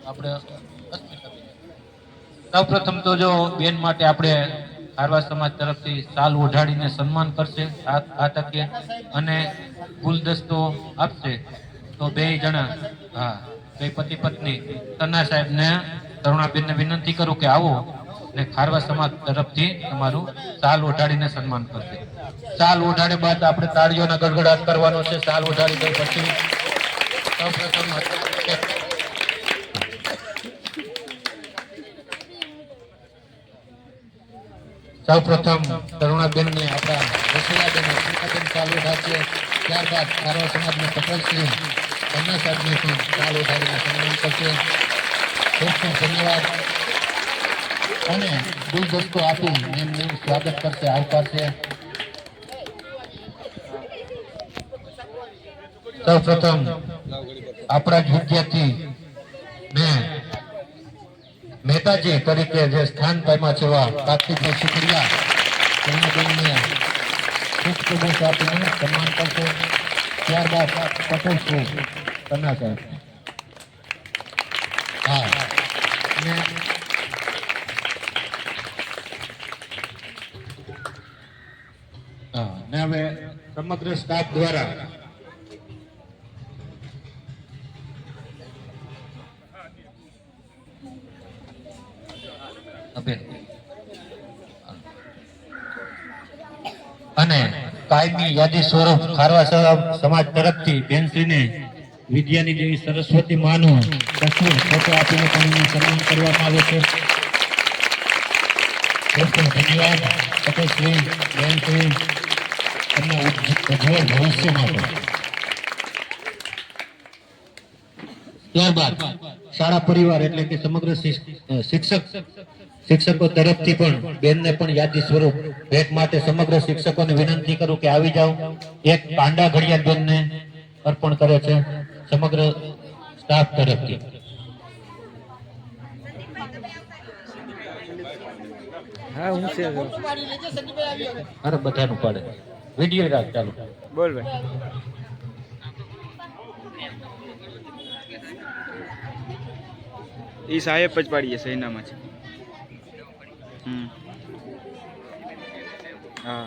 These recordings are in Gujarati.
આપણે સૌપ્રથમ તો જો બેન માટે આપણે ખારવા સમાજ તરફથી શાલ ઓઢાડીને સન્માન કરશે આ તકે અને ગુલદસ્તો આપશે તો બે જણા હા બે પતિ પત્ની તન્ના સાહેબને તરુણાબેનને વિનંતી કરું કે આવો ને ખારવા સમાજ તરફથી તમારું શાલ ઓઢાડીને સન્માન કરશે। શાલ ઓઢાડે બાદ આપણે તાળીઓના ગડગડાટ કરવાનો છે। શાલ ઓઢાડી દઈ પછી સૌપ્રથમ તરુણાબેનને આપણા રસીલાબેન શાલ ઓઢાડશે। ત્યારબાદ ખારવા સમાજના પટેલશ્રી તન્ના સાહેબને પણ શાલ ઓઢાડીને સન્માન કરશે। ખૂબ ખૂબ ધન્યવાદ અને ગુલદસ્તો આપી એમનું સ્વાગત કરશે, આવકારશે। સૌપ્રથમ આપણા જ વિદ્યાર્થી ને મહેતાજી તરીકે જે સ્થાન પામ્યા છે એવા કાર્તિકભાઈ સુખડિયા તેમણે ખૂબ ખૂબ આપીને સન્માન કરશે। ત્યારબાદ પટેલ શ્રી તન્ના સાહેબ હા ને હવે સમગ્ર સ્ટાફ દ્વારા અને કાયમી યાદી સ્વરૂપ ખારવા સમાજ તરફથી બેનશ્રીને વિદ્યાની દેવી સરસ્વતી માનું તસવીર ફોટો આપીને પણ સન્માન કરવામાં આવે છે। ખૂબ ખૂબ ધન્યવાદ પટેલશ્રી બેનશ્રી તમને ઉજ્જવળ ભવિષ્ય માટે। ત્યારબાદ શાળા પરિવાર એટલે કે સમગ્ર શિક્ષકો તરફથી પણ બેનને પણ યાદી સ્વરૂપ ભેટ માટે સમગ્ર શિક્ષકોને વિનંતી કરું કે આવી જાઓ। એક કાંડા ઘડિયાળ બેનને અર્પણ કરે છે સમગ્ર સ્ટાફ તરફથી। હા હું છે અરે બધાનું પાડે વિડિયો રાખ ચાલુ બોલ ભાઈ। એ સાહેબ જ પાડીએ સૈનામાં છે। હા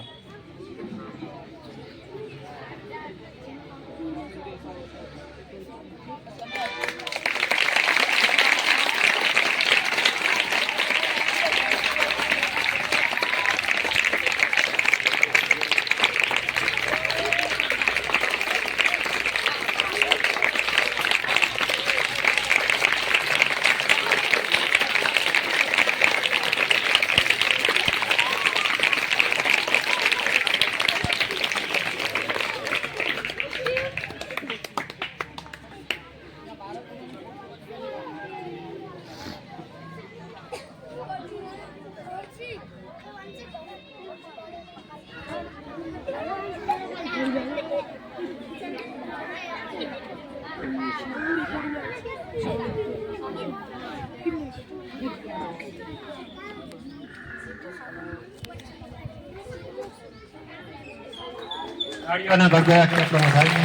તાળીઓના ગડગડાટ આપણા ભાઈને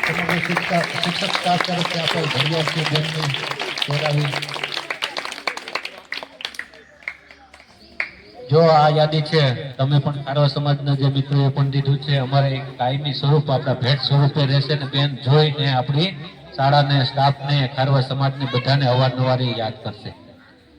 સમગ્ર શિક્ષક સ્ટાફ તરફથી આપણે વિદ્યાર્થી બેનને બોલાવી। જો આ યાદી છે તમે પણ ખારવા સમાજના જે મિત્રોએ પણ દીધું છે અમારે એક કાયમી સ્વરૂપ આપણા ભેટ સ્વરૂપે રહેશે ને બેન જોઈને આપણી શાળાને સ્ટાફને ખારવા સમાજને બધાને અવારનવાર યાદ કરશે।